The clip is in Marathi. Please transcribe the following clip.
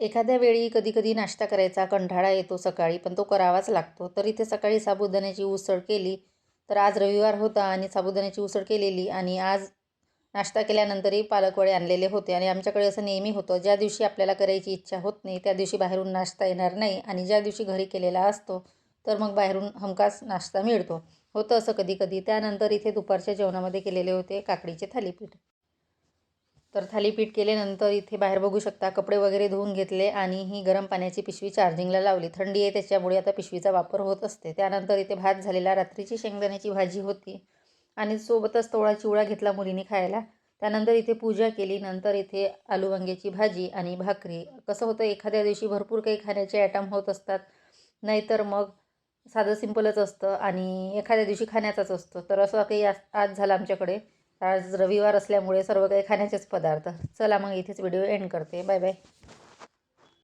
एखाद्या वेळी कधी-कधी नाश्ता करायचा कंटाळा येतो सकाळी, पण तो करावाच लागतो. तर इथे सकाळी साबुदाण्याची उसळ केली. तर आज रविवार होता आणि साबुदाण्याची उसळ केलेली आणि आज नाश्ता केल्यानंतरही पालक आणलेले होते आणि आमच्याकडे असं नेहमी होतं, ज्या दिवशी आपल्याला करायची इच्छा होत नाही, त्या दिवशी बाहेरून नाश्ता येणार नाही आणि ज्या दिवशी घरी केलेला असतो, तर मग बाहेरून हमखास नाश्ता मिळतो. होतं असं कधी-कधी. त्यानंतर इथे दुपारच्या जेवणामध्ये केलेले होते काकडीचे थालीपीठ. तर थालीपीठ केल्यानंतर इथे बाहेर बघू शकता कपडे वगैरे धुवून घेतले आणि ही गरम पाण्याची पिशवी चार्जिंगला लावली. थंडी आहे त्याच्यामुळे आता पिशवीचा वापर होत असते. त्यानंतर इथे भात झालेला, रात्रीची शेंगदाण्याची भाजी होती आणि सोबतच थोडा चिवडा घेतला मुलीने खायला. त्यानंतर इथे पूजा केली. नंतर इथे आलू वांग्याची भाजी आणि भाकरी. कसं होतं एखाद्या दिवशी भरपूर काही खाण्याचे आयटम होत असतात, नाहीतर मग साधं सिंपलच असतं आणि एखाद्या दिवशी खाण्याचाच असतो. तर असं काही आज झालं आमच्याकडे. आज रविवार असल्यामुळे सर्व काही खाण्याचेच पदार्थ. चला मग इथेच व्हिडिओ एंड करते. Bye bye.